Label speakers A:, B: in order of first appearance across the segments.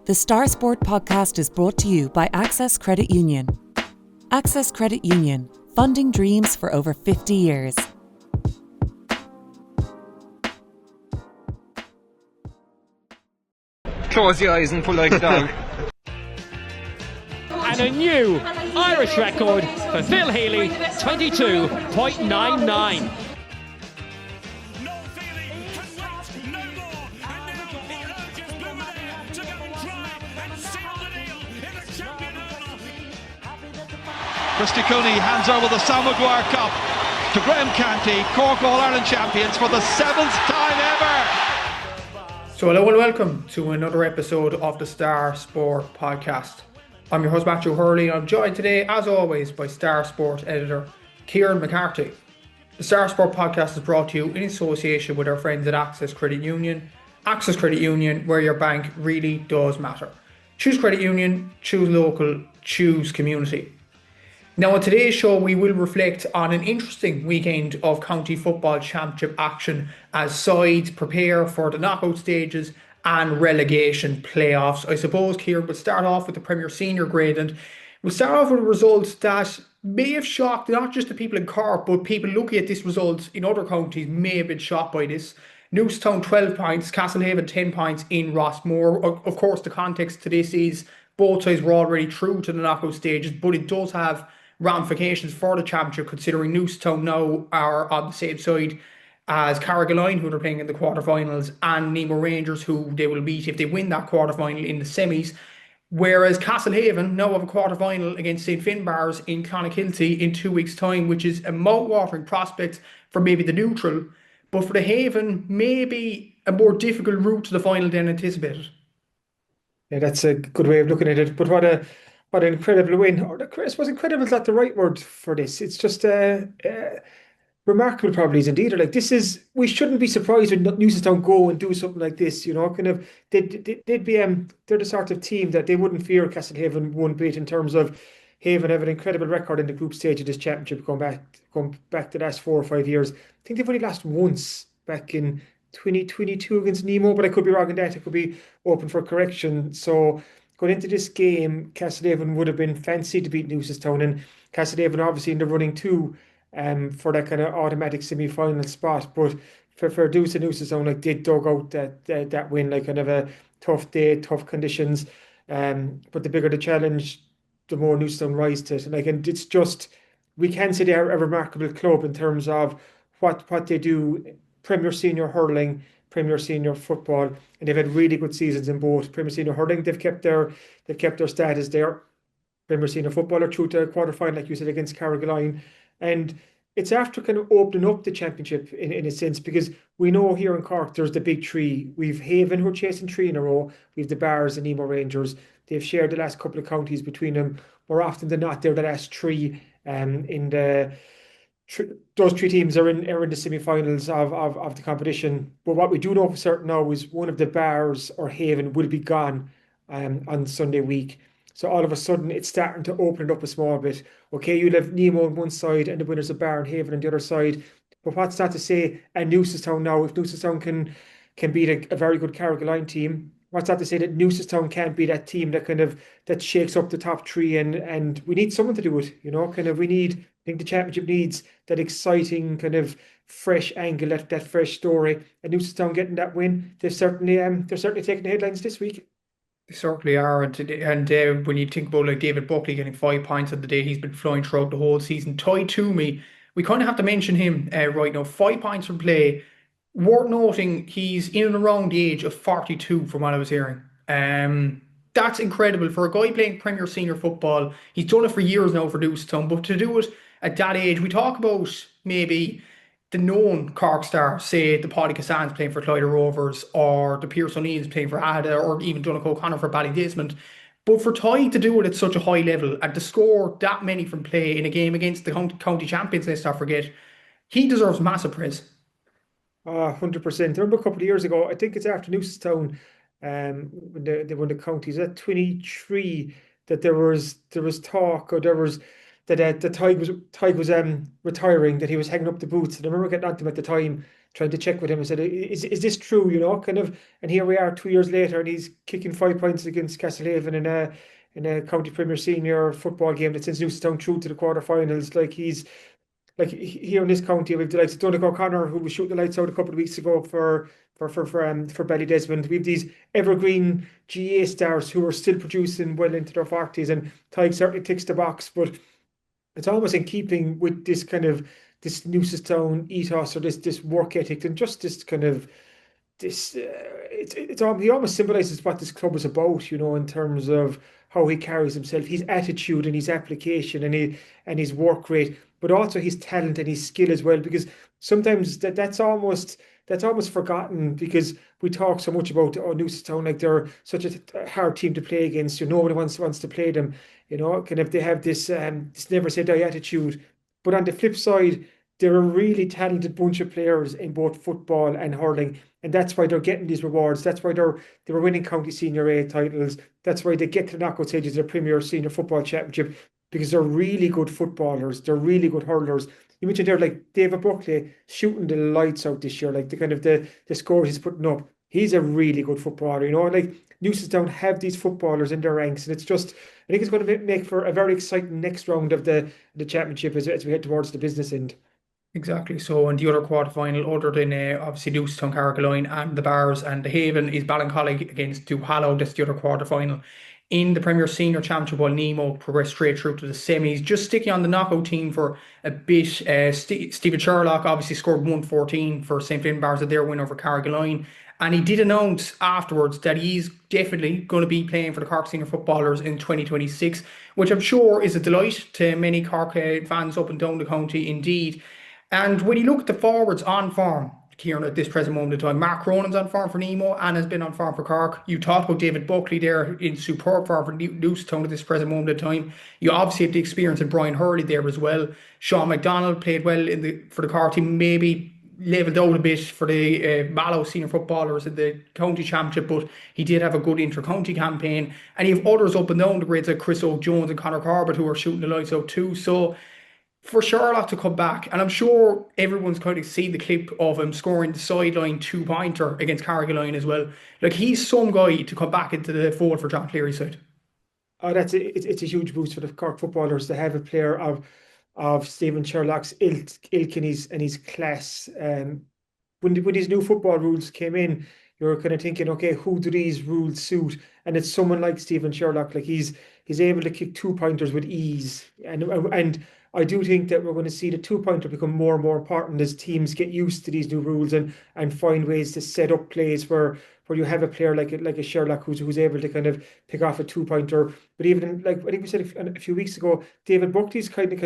A: The Star Sport podcast is brought to you by Access Credit Union. Access Credit Union, funding dreams for over 50 years.
B: Close your eyes and pull like a dog.
C: And a new Irish record for Phil Healy, 22.99.
D: Christy Cooney hands over the Sam Maguire Cup to Graham Canty, Cork All-Ireland champions for the 7th time ever.
E: So hello and welcome to another episode of the Star Sport podcast. I'm your host Matthew Hurley and I'm joined today as always by Star Sport editor Kieran McCarthy. The Star Sport podcast is brought to you in association with our friends at Access Credit Union. Access Credit Union, where your bank really does matter. Choose Credit Union, choose local, choose community. Now on today's show we will reflect on an interesting weekend of county football championship action as sides prepare for the knockout stages and relegation playoffs. I suppose, Kieran, we'll start off with the Premier Senior grade and we'll start off with a result that may have shocked not just the people in Cork, but people looking at this result in other counties may have been shocked by this. Newcestown 12 points, Castlehaven 10 points in Rossmore. Of course, the context to this is both sides were already through to the knockout stages, but it does have ramifications for the championship, considering Newcestown now are on the same side as Carrigaline, who they're playing in the quarterfinals, and Carbery Rangers, who they will beat if they win that quarterfinal in the semis. Whereas Castlehaven now have a quarterfinal against St Finbarr in Clonakilty in 2 weeks' time, which is a mouth-watering prospect for maybe the neutral, but for the Haven, maybe a more difficult route to the final than anticipated.
F: Yeah, that's a good way of looking at it. But what an incredible win. Or I suppose incredible is not the right word for this. It's just remarkable, probably is indeed. Like we shouldn't be surprised when Newcestown go and do something like this. You know, kind of they'd be they're the sort of team that they wouldn't fear Castlehaven one bit in terms of Haven have an incredible record in the group stage of this championship going back the last 4 or 5 years. I think they've only lost once back in 2022 against Nemo, but I could be wrong in that. It could be open for correction. So going into this game, Castlehaven would have been fancy to beat Newcestown, and Castlehaven obviously in the running too for that kind of automatic semi-final spot. But for Deuce and Newcestown, like they dug out that win, like kind of a tough day, tough conditions. But the bigger the challenge, the more Newcestown rise to it. And it's just, we can say they are a remarkable club in terms of what they do, Premier Senior hurling, Premier Senior football, and they've had really good seasons in both. Premier Senior hurling, they've kept their status there. Premier Senior football are through to quarter final, like you said, against Carrigaline, and it's after kind of opening up the championship in a sense, because we know here in Cork there's the big three. We've Haven, who are chasing 3 in a row. We've the Bars and Nemo Rangers. They've shared the last couple of counties between them. More often than not, they're the last 3 in the. Those 3 teams are in the semi-finals of the competition. But what we do know for certain now is one of the Bars or Haven will be gone on Sunday week. So all of a sudden it's starting to open it up a small bit. Okay, you'll have Nemo on one side and the winners of Bar and Haven on the other side. But what's that to say? And Newcestown now, if Newcestown can beat a very good Carrigaline team, what's that to say that Newcestown can't be that team that shakes up the top 3 and we need someone to do it, you know, kind of I think the championship needs that exciting kind of fresh angle, that fresh story. And Newcestown getting that win, they're certainly taking the headlines this week.
E: They certainly are, and when you think about like David Buckley getting 5 points on the day, he's been flying throughout the whole season. Tadhg Twomey, we kind of have to mention him right now. 5 points from play. Worth noting, he's in and around the age of 42 from what I was hearing. That's incredible for a guy playing Premier Senior football. He's done it for years now for Newcestown, but to do it at that age, we talk about maybe the known Cork star, say the Paddy Cassan's playing for Valley Rovers, or the Pierce O'Neill's playing for Ada, or even Donegal O'Connor for Ballydesmond. But for Tadhg to do it at such a high level and to score that many from play in a game against the county champions, let's not forget, he deserves massive praise.
F: 100%. I remember a couple of years ago, I think it's after Newcestown, when they won the counties at 23, that there was talk, or there was that Tadhg was retiring, that he was hanging up the boots. And I remember getting on to him at the time trying to check with him and said, is this true, you know, kind of, and here we are 2 years later and he's kicking 5 points against Castlehaven in a county premier senior football game that sends Newcestown through to the quarterfinals. Like he's like here in this county, we've the likes of Donnacha O'Connor, who was shooting the lights out a couple of weeks ago for Ballydesmond. We have these evergreen GA stars who are still producing well into their 40s, and Tadhg certainly ticks the box, but it's almost in keeping with this kind of this Newcestown ethos or this work ethic and just this kind of this he almost symbolizes what this club is about, you know, in terms of how he carries himself, his attitude and his application and his work rate, but also his talent and his skill as well. Because sometimes that's almost forgotten because we talk so much about Newcestown, like they're such a hard team to play against. You know, nobody wants to play them. You know, kind of they have this never say die attitude. But on the flip side, they're a really talented bunch of players in both football and hurling, and that's why they're getting these rewards. That's why they were winning county senior A titles. That's why they get to the knockout stages of the Premier Senior Football Championship, because they're really good footballers. They're really good hurlers. You mentioned there, like David Buckley shooting the lights out this year, like the kind of the scores he's putting up. He's a really good footballer, you know. Like Newcestown have these footballers in their ranks, and it's just, I think it's going to make for a very exciting next round of the championship as we head towards the business end.
E: Exactly. So, in the other quarterfinal, other than obviously Newcestown, Carrigaline, and the Bars and the Haven, is Ballincollig against Duhallow. That's the other quarterfinal. In the Premier Senior Championship, while Nemo progressed straight through to the semis. Just sticking on the knockout team for a bit, Stephen Sherlock obviously scored 114 for St Finbarr at their win over Carrigaline. And he did announce afterwards that he's definitely going to be playing for the Cork Senior Footballers in 2026, which I'm sure is a delight to many Cork fans up and down the county indeed. And when you look at the forwards on form, Kieran, at this present moment in time, Mark Cronin's on form for Nemo and has been on form for Cork. You talked about David Buckley there in superb form for Newcestown at this present moment in time. You obviously have the experience of Brian Hurley there as well. Sean McDonald played well for the Cork team, maybe levelled out a bit for the Mallow Senior Footballers in the county championship, but he did have a good inter-county campaign. And you have others up and down the grades like Chris O'Jones and Conor Corbett who are shooting the lights out too. So for Sherlock to come back, and I'm sure everyone's kind of seen the clip of him scoring the sideline 2-pointer against Carrigaline as well. Like, he's some guy to come back into the fold for John Cleary's side.
F: Oh, it's a huge boost for the Cork footballers to have a player of Stephen Sherlock's ilk and his class. When these new football rules came in, you're kind of thinking, okay, who do these rules suit? And it's someone like Stephen Sherlock. Like he's able to kick 2-pointers with ease, and I do think that we're going to see the 2-pointer become more and more important as teams get used to these new rules and find ways to set up plays where you have a player like a Sherlock who's able to kind of pick off a 2-pointer. But even like I think we said a few weeks ago, David Buckley's quite apt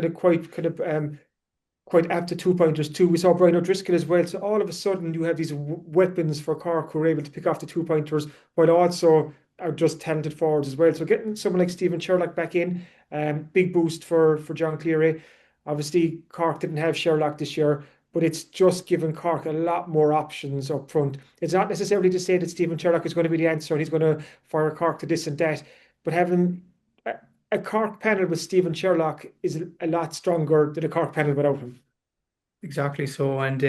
F: to 2-pointers too. We saw Brian O'Driscoll as well. So all of a sudden you have these weapons for Cork who are able to pick off the 2-pointers while also are just talented forwards as well. So getting someone like Stephen Sherlock back in, big boost for John Cleary. Obviously, Cork didn't have Sherlock this year, but it's just given Cork a lot more options up front. It's not necessarily to say that Stephen Sherlock is going to be the answer and he's going to fire Cork to this and that, but having a Cork panel with Stephen Sherlock is a lot stronger than a Cork panel without him.
E: Exactly so. And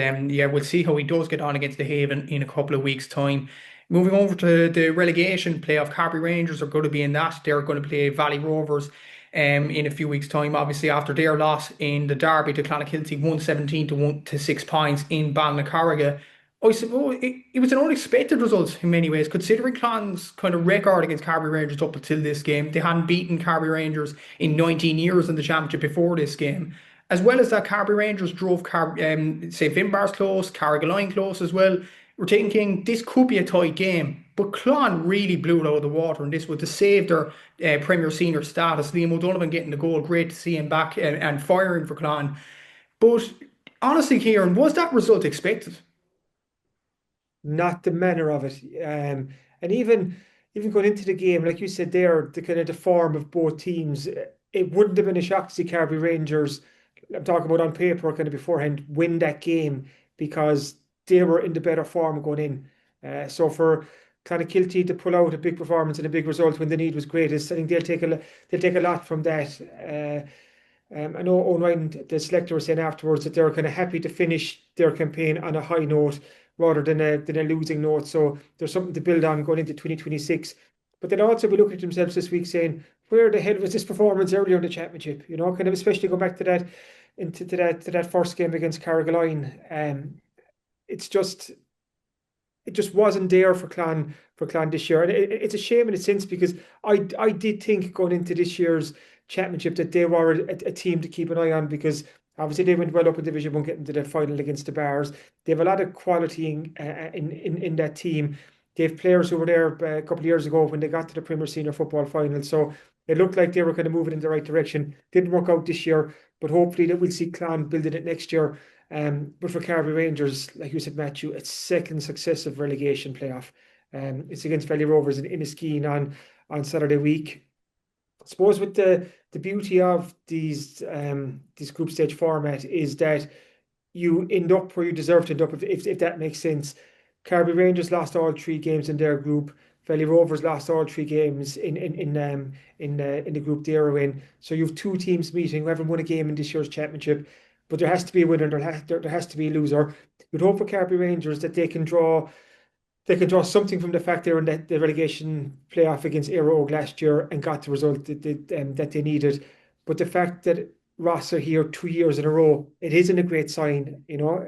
E: we'll see how he does get on against the Haven in a couple of weeks' time. Moving over to the relegation playoff, Carbery Rangers are going to be in that. They're going to play Valley Rovers in a few weeks' time, obviously after their loss in the derby to Clonakilty, 117 to 6 points in Ballincollig. I suppose it was an unexpected result in many ways, considering Clon's kind of record against Carbery Rangers up until this game. They hadn't beaten Carbery Rangers in 19 years in the championship before this game. As well as that, Carbery Rangers drove St Finbarr's close, Carrigaline close as well. We're thinking this could be a tight game, but Clon really blew it out of the water, and this was to save their Premier Senior status. Liam O'Donovan getting the goal, great to see him back and firing for Clon. But honestly, Kieran, was that result expected?
F: Not the manner of it, and even going into the game, like you said there, the kind of the form of both teams, it wouldn't have been a shock to see Carbery Rangers, I'm talking about on paper kind of beforehand, win that game because they were in the better form going in. So for Clonakilty to pull out a big performance and a big result when the need was greatest, I think they'll take a lot from that. I know Owen Ryan, the selector, was saying afterwards that they're kind of happy to finish their campaign on a high note rather than a losing note. So there's something to build on going into 2026. But they'll also be looking at themselves this week saying, where the hell was this performance earlier in the championship? Kind of especially go back to that first game against Carrigaline. It just wasn't there for Clan this year, and it's a shame in a sense, because I did think going into this year's championship that they were a team to keep an eye on, because obviously they went well up in Division 1, getting to the final against the Bars. They have a lot of quality in that team. They have players who were there a couple of years ago when they got to the Premier Senior Football final, so it looked like they were kind of moving in the right direction. Didn't work out this year, but hopefully that we'll see Clan building it next year. But for Carbery Rangers, like you said, Matthew, it's second successive relegation playoff. It's against Valley Rovers in Inniskeen on Saturday week. I suppose with the beauty of these group stage format is that you end up where you deserve to end up, if that makes sense. Carbery Rangers lost all 3 games in their group. Valley Rovers lost all 3 games in the group they were in. So you have 2 teams meeting who haven't won a game in this year's championship. But there has to be a winner. There has to be a loser. You'd hope for Carbery Rangers that they can draw something from the fact they were in the relegation playoff against Éire Óg last year and got the result that they needed. But the fact that Ross are here 2 years in a row, it isn't a great sign.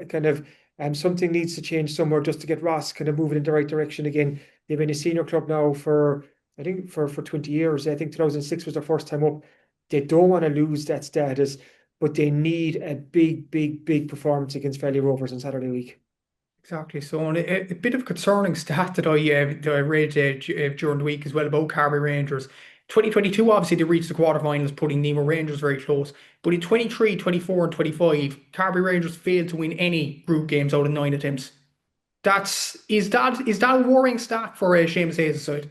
F: Kind of something needs to change somewhere just to get Ross kind of moving in the right direction again. They've been a senior club now for 20 years. I think 2006 was their first time up. They don't want to lose that status, but they need a big performance against Valley Rovers on Saturday week.
E: Exactly. So a bit of concerning stat that I read during the week as well about Carbery Rangers. 2022, obviously, they reached the quarterfinals, putting Nemo Rangers very close. But in 23, 24 and 25, Carbery Rangers failed to win any group games out of 9 attempts. Is that a worrying stat for Seamus Hayes' side?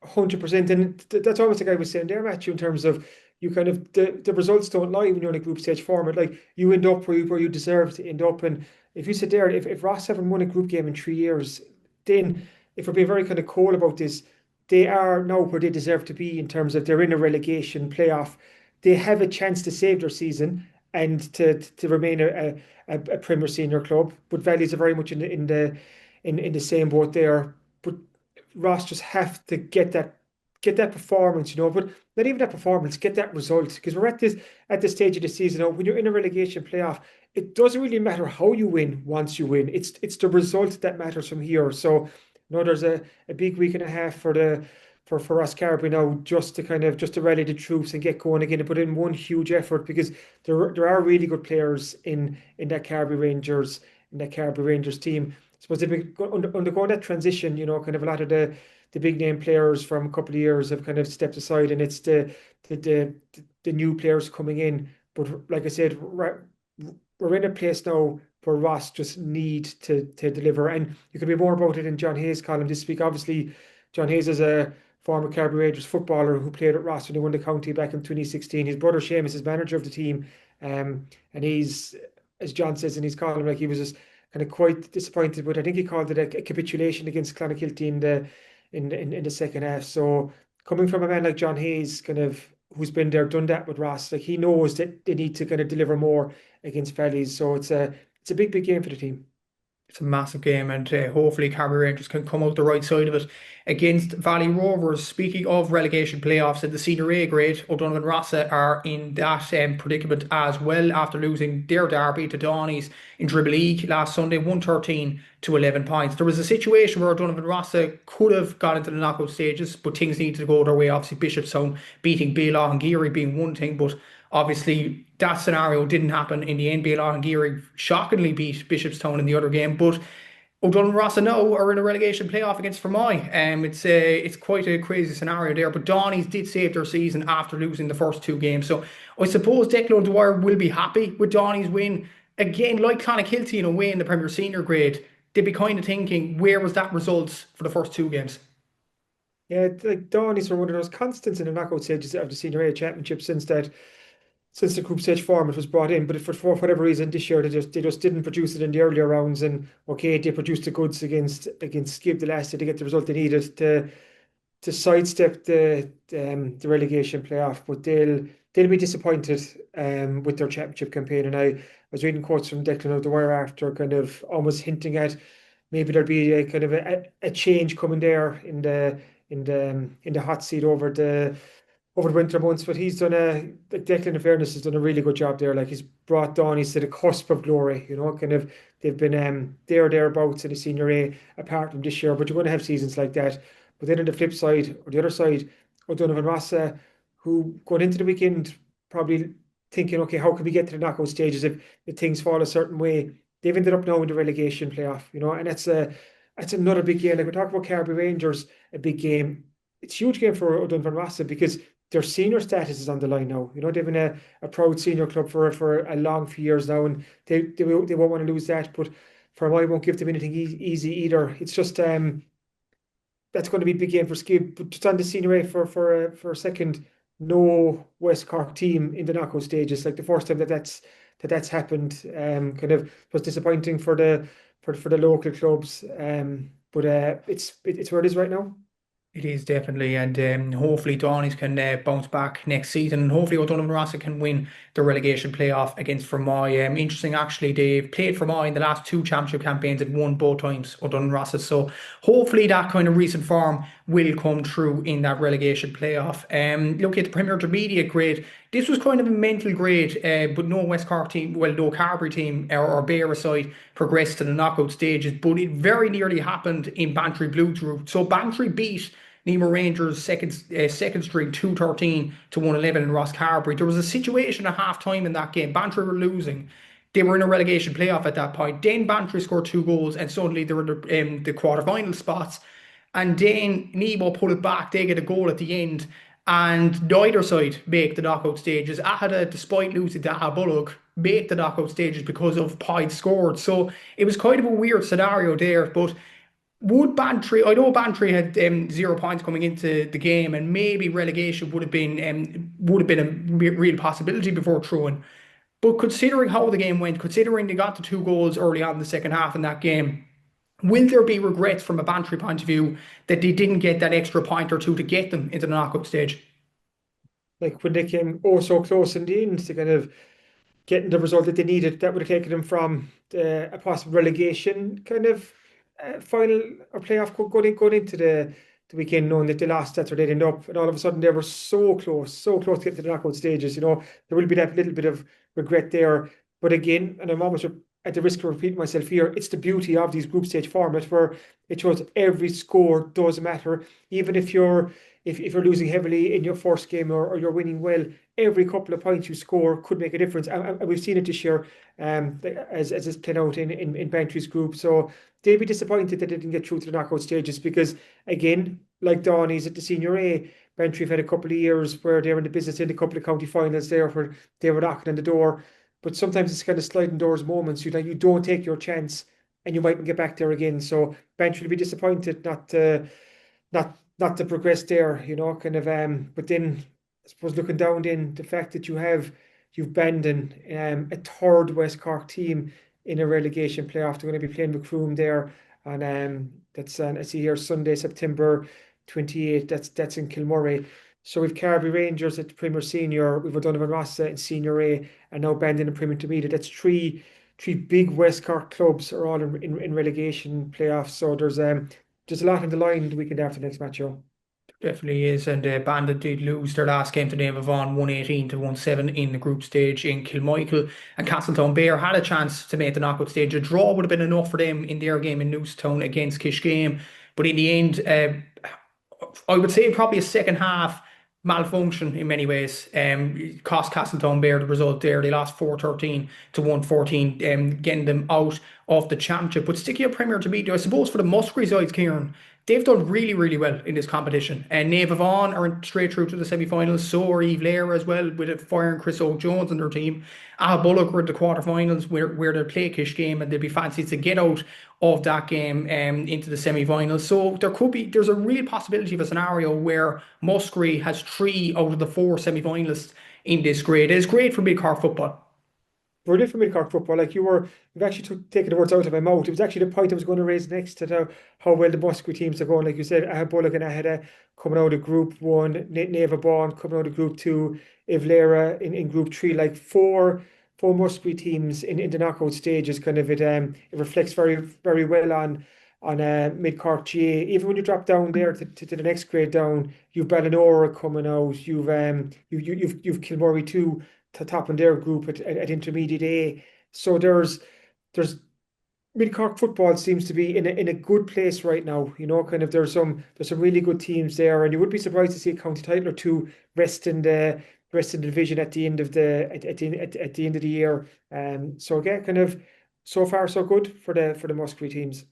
F: 100%. And that's almost like I was saying there, Matthew, in terms of you kind of the results don't lie when you're in a group stage format. Like, you end up where you deserve to end up. And if you sit there, if Ross haven't won a group game in 3 years, then if we're being very kind of cold about this, they are now where they deserve to be in terms of they're in a relegation playoff. They have a chance to save their season and to remain a Premier Senior club. But Valley's are very much in the same boat there. But Ross just have to get that performance, but not even that performance, get that result, because we're at this stage of the season now. When you're in a relegation playoff, it doesn't really matter how you win once you win. It's the result that matters from here. So there's a big week and a half for us Carbery now, just to rally the troops and get going again and put in one huge effort, because there are really good players in that Carbery Rangers team. I suppose they've been undergoing that transition, kind of a lot of the big name players from a couple of years have kind of stepped aside, and it's the new players coming in. But like I said, we're in a place now where Ross just need to deliver. And you can be more about it in John Hayes' column this week. Obviously, John Hayes is a former Carbery Rangers footballer who played at Ross when they won the county back in 2016. His brother Seamus is manager of the team, and he's, as John says in his column, like, he was just kind of quite disappointed. But I think he called it a capitulation against Clonakilty in the second half. So coming from a man like John Hayes, kind of, who's been there, done that with Ross, like, he knows that they need to kind of deliver more against Valleys. So it's a big game for the team.
E: It's a massive game, and hopefully Carbery Rangers can come out the right side of it against Valley Rovers. Speaking of relegation playoffs in the Senior A grade, O'Donovan Rossa are in that predicament as well after losing their derby to Donnies in Dribble League last Sunday, 113 to 11 points. There was a situation where O'Donovan Rossa could have got into the knockout stages, but things needed to go their way. Obviously, Bishopstown beating Bailagh and Geary being one thing, but obviously that scenario didn't happen in the end. Bailagh and Geary shockingly beat Bishopstown in the other game, but O'Donovan Rossa now are in a relegation playoff against Fermoy. It's quite a crazy scenario there, but Donnies did save their season after losing the first 2 games. So I suppose Declan Dwyer will be happy with Donnies' win. Again, like Clonakilty in a way in the Premier Senior grade, they'd be kind of thinking, where was that result for the first 2 games?
F: Yeah, like, Donnies were one of those constants in the knockout stages of the Senior A Championship since the group stage format was brought in. But for whatever reason this year they just didn't produce it in the earlier rounds, and okay, they produced the goods against Skip the last day to get the result they needed to sidestep the relegation playoff. But they'll be disappointed with their championship campaign. And I was reading quotes from Declan of the Wire after, kind of almost hinting at maybe there'll be a kind of a change coming there in the hot seat over the winter months. But he's done Declan, in fairness, has done a really good job there. Like, he's brought Donnies to the cusp of glory, kind of. They've been thereabouts in the Senior A apart from this year, but you're going to have seasons like that. But then on the flip side, or the other side, O'Donovan Rossa, who going into the weekend probably thinking, okay, how can we get to the knockout stages if things fall a certain way? They've ended up now in the relegation playoff, and that's another big game. Like, we talk about Carbery Rangers, a big game. It's a huge game for O'Donovan Rossa because their senior status is on the line now. They've been a proud senior club for a long few years now, and they won't want to lose that. But for them, I won't give them anything easy either. It's just that's going to be a big game for Skib. But just on the senior A for a second, no West Cork team in the knockout stages. Like, the first time that's happened, kind of was disappointing for the local clubs. But it's where it is right now.
E: It is definitely, and hopefully Donnies can bounce back next season, and hopefully O'Donovan Rossa can win the relegation playoff against Fermoy. Interesting, actually, they've played Fermoy in the last 2 championship campaigns and won both times, O'Donovan Rossa. So hopefully that kind of recent form will come true in that relegation playoff. Look at the Premier Intermediate grade. This was kind of a mental grade, but no West Cork team, well, no Carbery team or Beara side progressed to the knockout stages, but it very nearly happened in Bantry Blues route. So Bantry beat Neighbours Rangers second string 2-13 to 1-11 in Ross Carbery. There was a situation at half time in that game. Bantry were losing. They were in a relegation playoff at that point. Then Bantry scored 2 goals and suddenly they were in the quarter-final spots. And then Nebo pull it back. They get a goal at the end. And neither side make the knockout stages. Ahada, despite losing to Bullock, make the knockout stages because of Pied scored. So it was kind of a weird scenario there. But would Bantry, I know Bantry had 0 points coming into the game, and maybe relegation would have been a real possibility before throwing. But considering how the game went, considering they got the 2 goals early on in the second half in that game, will there be regrets from a Bantry point of view that they didn't get that extra point or 2 to get them into the knockout stage?
F: Like, when they came so close in the end to kind of getting the result that they needed, that would have taken them from a possible relegation kind of final or playoff going into the weekend, knowing that they lost that or they'd end up, and all of a sudden they were so close to get to the knockout stages. There will be that little bit of regret there. But again, and I'm almost at the risk of repeating myself here, it's the beauty of these group stage format where it shows every score does matter. Even if you're losing heavily in your first game or you're winning well, every couple of points you score could make a difference. And we've seen it this year as it's played out in Bantry's group. So they'll be disappointed that they didn't get through to the knockout stages because, again, like Donnies at the Senior A, Bantry have had a couple of years where they were in the business in a couple of county finals there where they were knocking on the door. But sometimes it's kind of sliding doors moments. You don't take your chance and you mightn't get back there again. So Bantry will be disappointed not to progress there, kind of. But then I suppose looking down in the fact that you've Bandon, a third West Cork team in a relegation playoff. They're going to be playing Macroom there, and that's I see here Sunday, September 28th. That's in Kilmurray. So we've Carbery Rangers at the Premier Senior, we've O'Donovan Rossa in Senior A, and now Bandon in Premier Intermediate. That's three big West Cork clubs are all in relegation playoffs. So there's a lot on the line the weekend after the next match, Joe.
E: Definitely is, and Bandit did lose their last game to David Vaughan 118 to 1-7 in the group stage in Kilmichael, and Castletown Bear had a chance to make the knockout stage. A draw would have been enough for them in their game in Newcestown against Kishgame, but in the end, I would say probably a second half malfunction in many ways. Cost Castletown Bear the result there. They lost 4-13 to 1-14, getting them out of the championship. But sticking up Premier to beat, I suppose for the Muskerry sides, Kieran, they've done really, really well in this competition. And Nave Vaughan are straight through to the semi-finals. So are Eve Lair as well, with a firing Chris O'Jones on their team. Bullock were at the quarterfinals where they'll play Kishgame, and they'll be fancy to get out of that game into the semi-finals. So there's a real possibility of a scenario where Muskerry has 3 out of the 4 semi-finalists in this grade. It's great for big Cork football.
F: brilliant for mid-Cork football. Like you've actually taken the words out of my mouth. It was actually the point I was going to raise next to how well the Musgrave teams are going. Like you said, Bullock and Aheda coming out of Group 1, Neva Bawn coming out of Group 2, Ivlera in Group 3. Like four Musgrave teams in the knockout stages. Kind of it reflects very, very well on mid-Cork GA. Even when you drop down there to the next grade down, you've Ballinora coming out. You've Kilmurray too, to top in their group at intermediate A. So there's mid-Cork football seems to be in a good place right now. Kind of there's some really good teams there, and you would be surprised to see a county title or two rest in the division at the end of the year. So again, kind of so far so good for the Musgrave teams.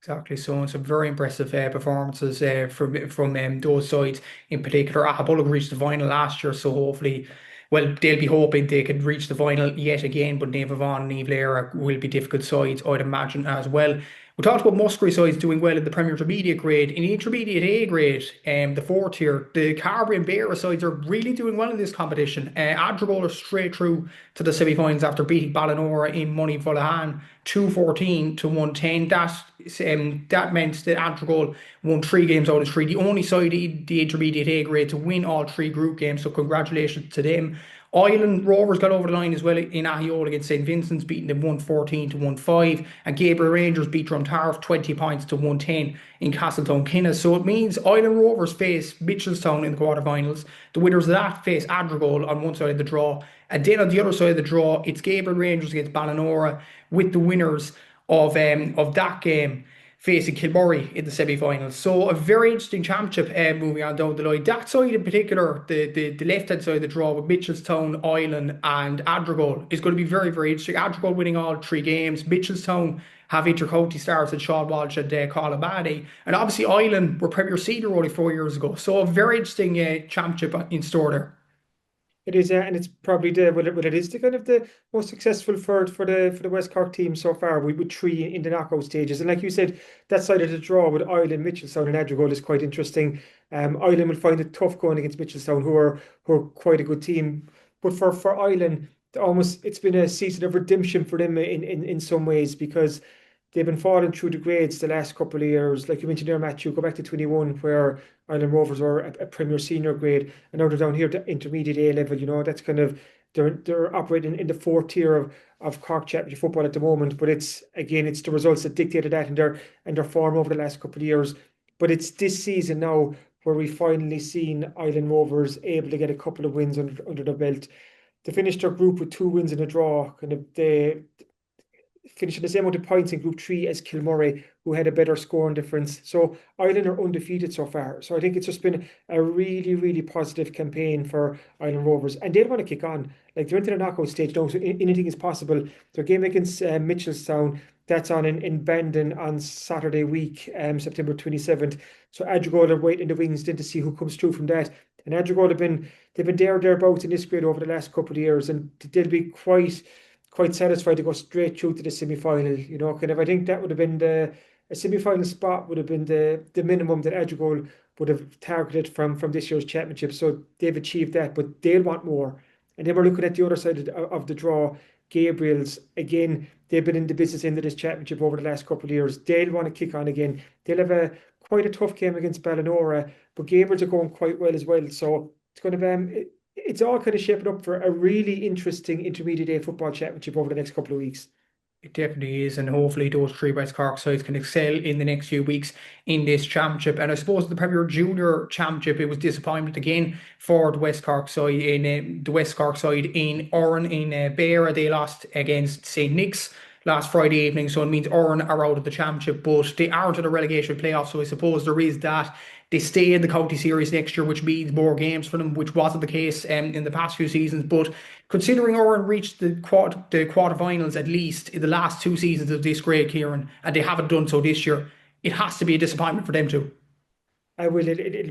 E: Exactly. So, and some very impressive performances from those sides in particular. Bullock reached the final last year, so hopefully, well, they'll be hoping they can reach the final yet again. But Neva Vaughan and Ivlera will be difficult sides, I'd imagine, as well. We talked about Musgrave sides doing well in the Premier Intermediate grade. In the Intermediate A grade, the fourth tier, the Carbery and Beara sides are really doing well in this competition. Adrigole are straight through to the semi-finals after beating Ballinora in Money Volaghan 214 to 110. That meant that Adrigole won 3 games out of 3. The only side in the Intermediate A grade to win all 3 group games, so congratulations to them. Ilen Rovers got over the line as well in Ahiola against St Vincent's, beating them 114 to 1-5. And Gabriel Rangers beat Drumtarf 20 points to 110 in Castletown Kinna. So it means Ilen Rovers face Mitchelstown in the quarterfinals. The winners of that face Adrigole on one side of the draw. And then on the other side of the draw, it's Gabriel Rangers against Ballinora, with the winners of that game facing Kilmurray in the semi-finals. So a very interesting championship moving on down the line. That side in particular, the left-hand side of the draw with Mitchelstown, Ilen and Adrigole is going to be very, very interesting. Adrigole winning all 3 games. Mitchelstown have inter-county stars in Sean Walsh and Colin Badi. And obviously Ilen were Premier Senior only 4 years ago. So a very interesting championship in store there.
F: It is, and it's probably it is the kind of the most successful for the West Cork team so far. With 3 in the knockout stages, and like you said, that side of the draw with Ilen, Mitchelstown, and Adrigole is quite interesting. Ilen will find it tough going against Mitchelstown, who are quite a good team. But for Ilen, it's been a season of redemption for them in some ways, because they've been falling through the grades the last couple of years. Like you mentioned there, Matthew, go back to 21, where Ilen Rovers were a Premier Senior grade, and now they're down here to intermediate A level. That's kind of, they're operating in the 4th tier of Cork Championship football at the moment. But it's the results that dictated that and their form over the last couple of years. But it's this season now where we finally seen Ilen Rovers able to get a couple of wins under their belt. They finished their group with 2 wins and a draw. Kind of they finishing the same amount of points in Group 3 as Kilmurray, who had a better scoring difference. So Ilen are undefeated so far. So I think it's just been a really, really positive campaign for Ilen Rovers. And they want to kick on. Like, they're into the knockout stage now, so anything is possible. Their game against Mitchelstown, that's on in Bandon on Saturday week, September 27th. So Adrigole are waiting in the wings then to see who comes through from that. And Adrigole they've been thereabouts in this grade over the last couple of years, and they'll be quite satisfied to go straight through to the semi-final. Kind of, I think that would have been a semi-final spot would have been the minimum that Adrigole would have targeted from this year's championship. So they've achieved that, but they'll want more. And then we're looking at the other side of the draw. Gabriel's, again, they've been in the business end of this championship over the last couple of years. They'll want to kick on again. They'll have quite a tough game against Ballinora, but Gabriel's are going quite well as well. So it's going to be it's all kind of shaping up for a really interesting intermediate A football championship over the next couple of weeks.
E: It definitely is, and hopefully those 3 West Cork sides can excel in the next few weeks in this championship. And I suppose the Premier Junior Championship, it was disappointment again for the West Cork side in Oran in Beara. They lost against St Nick's last Friday evening, so it means Oran are out of the championship, but they aren't in the relegation playoff. So I suppose there is that. They stay in the county series next year, which means more games for them, which wasn't the case in the past few seasons. But considering Oran reached the quarterfinals at least in the last 2 seasons of this grade, Kieran, and they haven't done so this year, it has to be a disappointment for them too.
F: It'll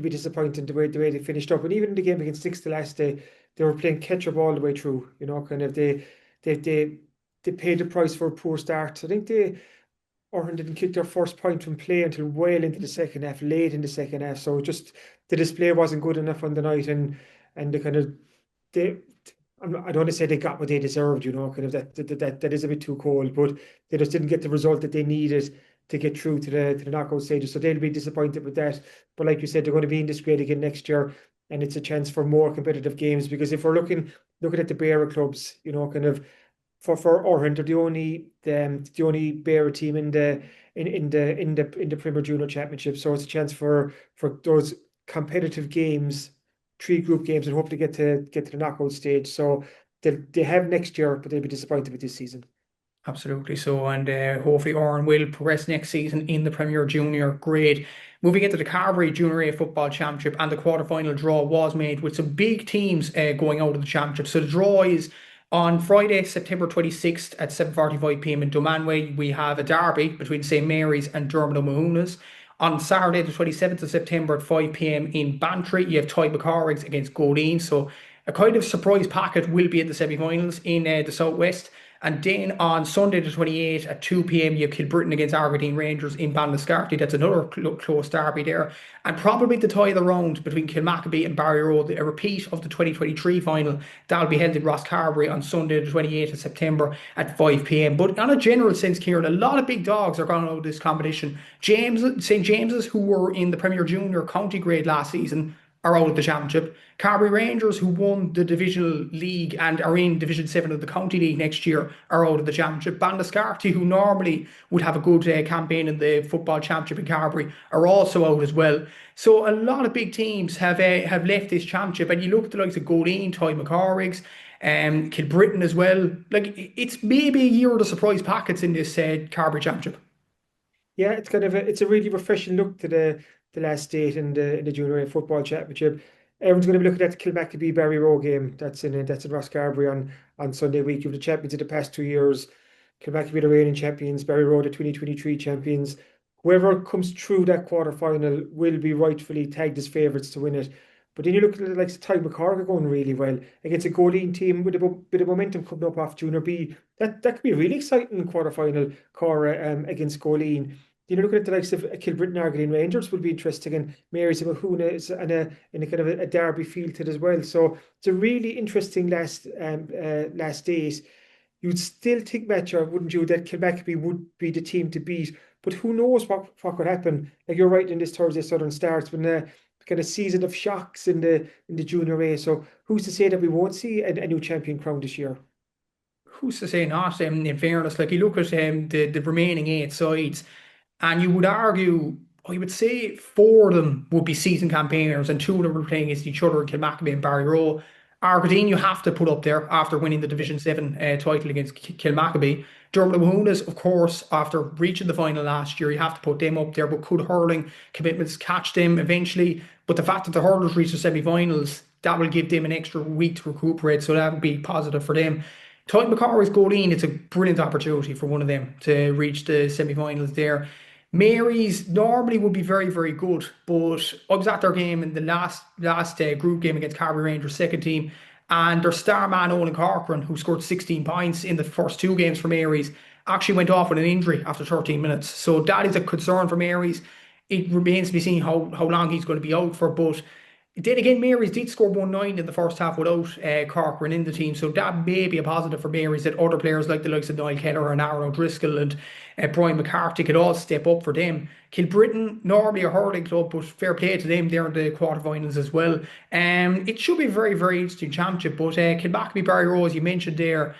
F: be disappointing the way they finished up. And even in the game against Six the last day, they were playing catch-up all the way through. Kind of they paid the price for a poor start. I think Oran didn't kick their first point from play until well into the second half, late in the second half. So just the display wasn't good enough on the night, and the kind of I don't want to say they got what they deserved, kind of that is a bit too cold, but they just didn't get the result that they needed to get through to the knockout stages. So they'll be disappointed with that. But like you said, they're going to be in this grade again next year, and it's a chance for more competitive games. Because if we're looking at the Beara clubs, kind of for Orhan, they're the only Beara team in the Premier Junior Championship. So it's a chance for those competitive games, 3 group games, and hope to get to the knockout stage. So they have next year, but they'll be disappointed with this season.
E: Absolutely so, and hopefully Oran will progress next season in the Premier Junior grade. Moving into the Carbery Junior A Football Championship, and the quarter-final draw was made with some big teams going out of the championship. So the draw is on Friday, September 26th at 7:45 p.m. in Dunmanway. We have a derby between St Mary's and Dermot O'Mahunas. On Saturday, the 27th of September at 5 p.m. in Bantry, you have Tadhg Twomey against Goleen. So a kind of surprise packet will be in the semi-finals in the Southwest. And then on Sunday the 28th at 2 p.m. you have Kilbrittain against Carbery Rangers in Ballinascarty. That's another close derby there. And probably the tie of the round between Kilmacabea and Barry Road, a repeat of the 2023 final. That'll be held in Rosscarbery on Sunday the 28th of September at 5 p.m. But on a general sense, Kieran, a lot of big dogs are going out of this competition. St James's, who were in the Premier Junior county grade last season, are out of the championship. Carbery Rangers, who won the divisional league and are in Division 7 of the county league next year, are out of the championship. Ballinascarty, who normally would have a good campaign in the football championship in Carbery, are also out as well. So a lot of big teams have left this championship, and you look at the likes of Goleen, Tadhg Kilbrittain as well. Like, it's maybe a year of the surprise packets in this Carbery championship.
F: Yeah, it's a really refreshing look to the last date in the Junior A Football Championship. Everyone's going to be looking at the Kilmacabea Barry Rowe game. That's in Rosscarbery on Sunday week. You have the champions of the past 2 years. Kilmacabea the reigning champions, Barry Rowe the 2023 champions. Whoever comes through that quarter final will be rightfully tagged as favourites to win it. But then you look at the likes of Tadhg going really well against a Goleen team with a bit of momentum coming up off Junior B. That could be a really exciting quarter final, Cora, against Goleen. Look at the likes of Kilbrittain Carrigaline Rangers will be interesting, and Mary's and Mahuna is in a kind of a derby feel to it as well. So it's a really interesting last days. You'd still think, Matcha, wouldn't you, that Kilmacabea would be the team to beat? But who knows what could happen? Like, you're right, in this Thursday Southern starts when a kind of season of shocks in the Junior A. So who's to say that we won't see a new champion crowned this year?
E: Who's to say not? In fairness, like, you look at the remaining 8 sides. And you would argue, I would say 4 of them would be season campaigners, and 2 of them are playing against each other, Kilmacabea and Barry Rowe. Argardine you have to put up there after winning the Division 7 title against Kilmacabea. Dermot O'Mahunas, of course, after reaching the final last year, you have to put them up there. But could hurling commitments catch them eventually? But the fact that the hurlers reach the semi-finals, that will give them an extra week to recuperate, so that would be positive for them. Tadhg Goleen, it's a brilliant opportunity for one of them to reach the semi-finals there. Mary's normally would be very, very good, but I was at their game in the last group game against Carbery Rangers second team, and their star man Owen Corcoran, who scored 16 points in the first 2 games for Mary's, actually went off with an injury after 13 minutes. So that is a concern for Mary's. It remains to be seen how long he's going to be out for, but then again, Mary's did score 1-9 in the first half without Corcoran in the team, so that may be a positive for Mary's, that other players like the likes of Niall Keller and Aaron O'Driscoll and Brian McCarthy could all step up for them. Kilbrittain, normally a hurling club, but fair play to them, they're in the quarterfinals as well. It should be a very, very interesting championship, but Kilmacabea Barry Rowe, as you mentioned there,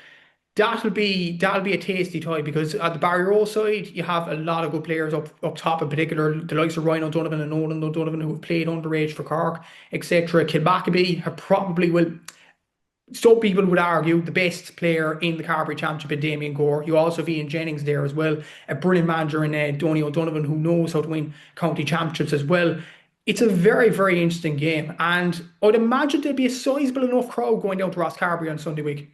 E: that'll be a tasty tie, because at the Barry Rowe side you have a lot of good players up top, in particular the likes of Ryan O'Donovan and Nolan O'Donovan, who have played underage for Cork, etc. Kilmacabea have probably some people would argue the best player in the Carbery Championship in Damien Gore. You also have Ian Jennings there as well, a brilliant manager in Donny O'Donovan, who knows how to win county championships as well. It's a very, very interesting game, and I'd imagine there'd be a sizable enough crowd going down to Rosscarbery on Sunday week.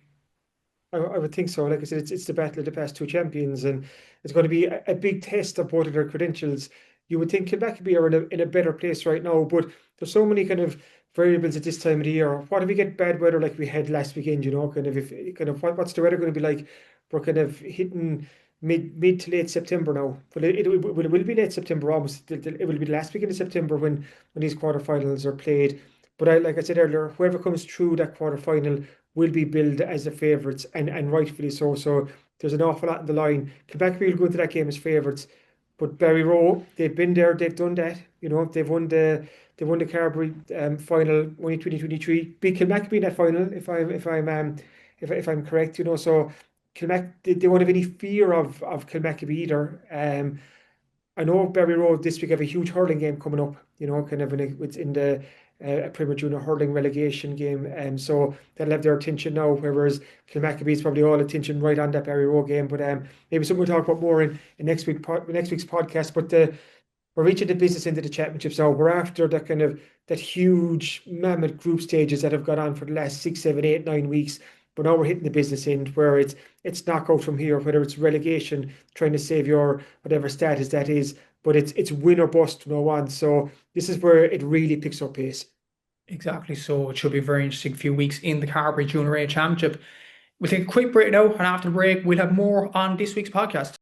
F: I would think so. Like I said, it's the battle of the past 2 champions, and it's going to be a big test of both of their credentials. You would think Kilmacabea are in a better place right now, but there's so many kind of variables at this time of the year. What if we get bad weather like we had last weekend? What's the weather going to be like? We're kind of hitting mid to late September now. But it will be late September almost. It will be the last weekend of September when these quarterfinals are played. But like I said earlier, whoever comes through that quarter-final will be billed as the favourites, and rightfully so. So there's an awful lot in the line. Quebec will go into that game as favourites, but Barry Rowe, they've been there, they've done that. They've won the Carbery final only 2023. Beat Kilmacabey in that final, if I'm correct. So they won't have any fear of Kilmacabey either. I know Barry Road this week have a huge hurling game coming up, kind of it's in the Premier Junior hurling relegation game. So they'll have their attention now, whereas Kilmacabey is probably all attention right on that Barry Road game. But maybe something we'll talk about more in next week's podcast. But we're reaching the business end of the championships now. We're after that huge mammoth group stages that have gone on for the last 6, 7, 8, 9 weeks. But now we're hitting the business end where it's knockout from here, whether it's relegation, trying to save your whatever status that is, but it's win or bust from now on. So this is where it really picks up pace.
E: Exactly. So it should be a very interesting few weeks in the Carbery Junior A Championship. We'll take a quick break now, and after the break, we'll have more on this week's podcast.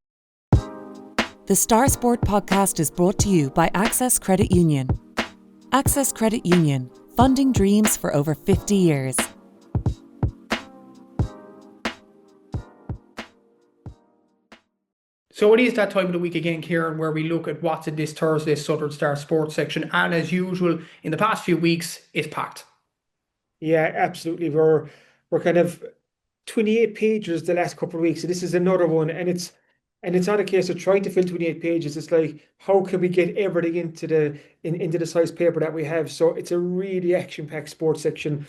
A: The Star Sport podcast is brought to you by Access Credit Union. Access Credit Union, funding dreams for over 50 years.
E: So it is that time of the week again, Kieran, where we look at what's in this Thursday's Southern Star Sports section. And as usual, in the past few weeks, it's packed.
F: Yeah, absolutely. We're kind of 28 pages the last couple of weeks. So this is another one. And it's not a case of trying to fill 28 pages. It's like, how can we get everything into the size paper that we have? So it's a really action-packed sports section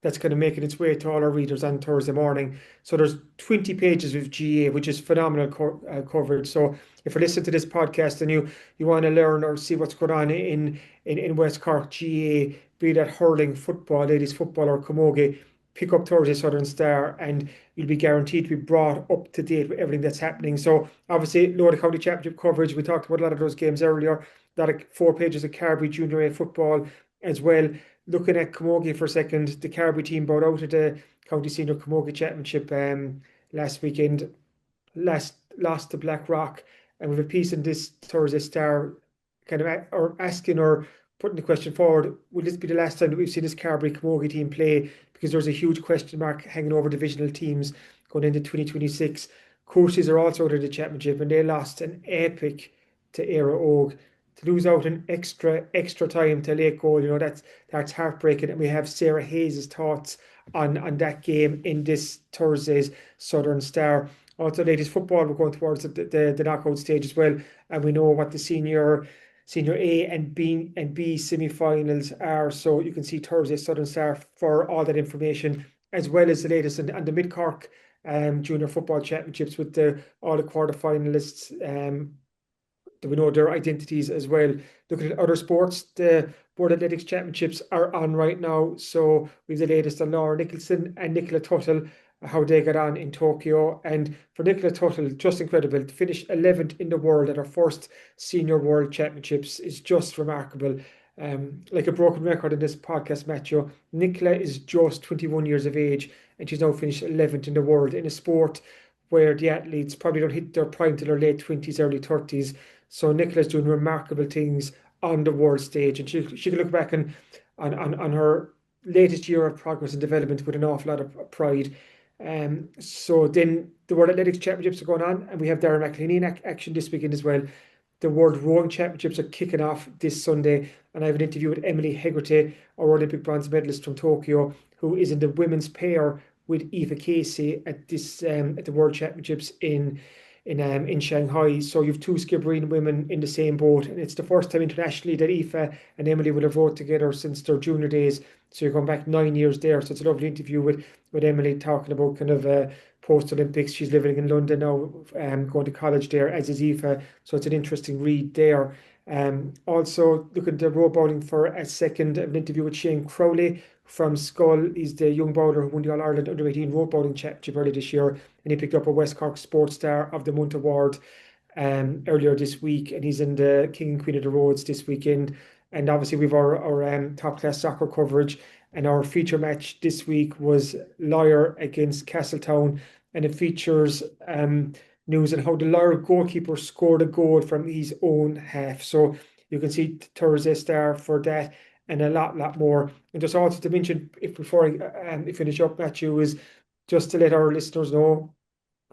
F: that's kind of making its way to all our readers on Thursday morning. So there's 20 pages of GA, which is phenomenal coverage. So if you're listening to this podcast and you want to learn or see what's going on in West Cork GA, be that hurling, football, ladies football or camogie, pick up Thursday Southern Star and you'll be guaranteed to be brought up to date with everything that's happening. So obviously, Lower County Championship coverage, we talked about a lot of those games earlier, a lot of 4 pages of Carbery Junior A football as well. Looking at camogie for a second, the Carbery team brought out at the County Senior Camogie Championship last weekend, lost to Blackrock, and we have a piece in this Thursday Star kind of asking or putting the question forward, will this be the last time that we've seen this Carbery camogie team play? Because there's a huge question mark hanging over divisional teams going into 2026. Courses are also out of the championship and they lost an epic to Éire Óg. To lose out an extra time to late goal, that's heartbreaking. And we have Sarah Hayes' thoughts on that game in this Thursday's Southern Star. Also, ladies football, we're going towards the knockout stage as well, and we know what the senior A and B semi-finals are. So you can see Thursday's Southern Star for all that information, as well as the latest on the Mid Cork Junior Football Championships with all the quarter-finalists. Do we know their identities as well? Looking at other sports, the World Athletics Championships are on right now. So we have the latest on Laura Nicholson and Nicola Tuttle, how they got on in Tokyo. And for Nicola Tuttle, just incredible. To finish 11th in the world at her first Senior World Championships is just remarkable. Like a broken record in this podcast, Matthew, Nicola is just 21 years of age and she's now finished 11th in the world in a sport where the athletes probably don't hit their prime till their late 20s, early 30s. So Nicola's doing remarkable things on the world stage, and she can look back on her latest year of progress and development with an awful lot of pride. So then the World Athletics Championships are going on, and we have Darren McLean in action this weekend as well. The World Rowing Championships are kicking off this Sunday, and I have an interview with Emily Hegarty, our Olympic bronze medalist from Tokyo, who is in the women's pair with Aoife Casey at the World Championships in Shanghai. So you've 2 Skibbereen women in the same boat, and it's the first time internationally that Aoife and Emily will have rowed together since their junior days. So you're going back 9 years there. So it's a lovely interview with Emily talking about kind of post-Olympics. She's living in London now, going to college there, as is Aoife. So it's an interesting read there. Also looking to row bowling for a second, an interview with Shane Crowley from Skull. He's the young bowler who won the All-Ireland Under-18 row bowling championship earlier this year, and he picked up a West Cork Sports Star of the Month award earlier this week, and he's in the King and Queen of the Roads this weekend. And obviously we've our top-class soccer coverage, and our feature match this week was Lyre against Castletown, and it features news on how the Lyre goalkeeper scored a goal from his own half. So you can see Thursday Star for that. and a lot more. And just also to mention, if before I finish up, Matthew, is just to let our listeners know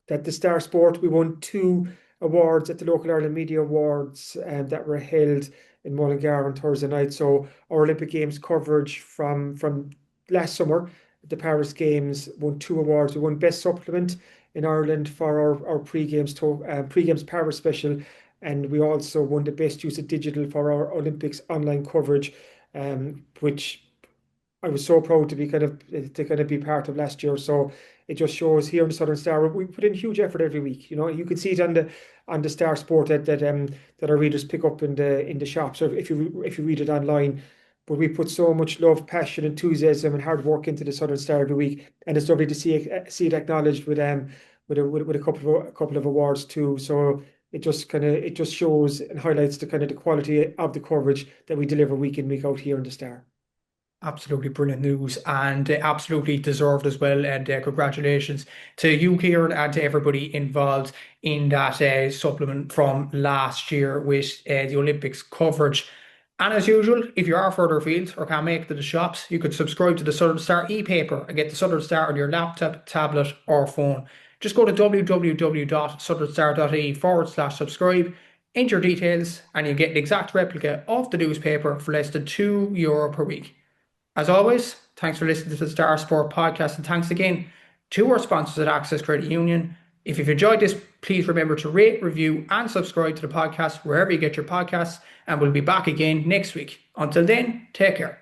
F: that the Star Sport, we won 2 awards at the local Ireland Media Awards that were held in Mullingar on Thursday night. So our Olympic Games coverage from last summer, the Paris Games, won 2 awards. We won Best Supplement in Ireland for our pre-games Paris special, and we also won the Best Use of Digital for our Olympics online coverage, which I was so proud to be part of last year. So it just shows here in the Southern Star we put in huge effort every week. You can see it on the Star Sport that our readers pick up in the shops, or if you read it online. But we put so much love, passion, enthusiasm, and hard work into the Southern Star every week, and it's lovely to see it acknowledged with a couple of awards too. So it just shows and highlights the quality of the coverage that we deliver week in, week out here in the Star.
E: Absolutely brilliant news, and absolutely deserved as well. And congratulations to you, Kieran, and to everybody involved in that supplement from last year with the Olympics coverage. And as usual, if you are further afield or can't make it to the shops, you could subscribe to the Southern Star e-paper and get the Southern Star on your laptop, tablet or phone. Just go to www.southernstar.ie/subscribe, enter your details, and you get an exact replica of the newspaper for less than €2 per week. As always, thanks for listening to the Star Sport podcast, and thanks again to our sponsors at Access Credit Union. If you've enjoyed this, please remember to rate, review and subscribe to the podcast wherever you get your podcasts, and we'll be back again next week. Until then, take care.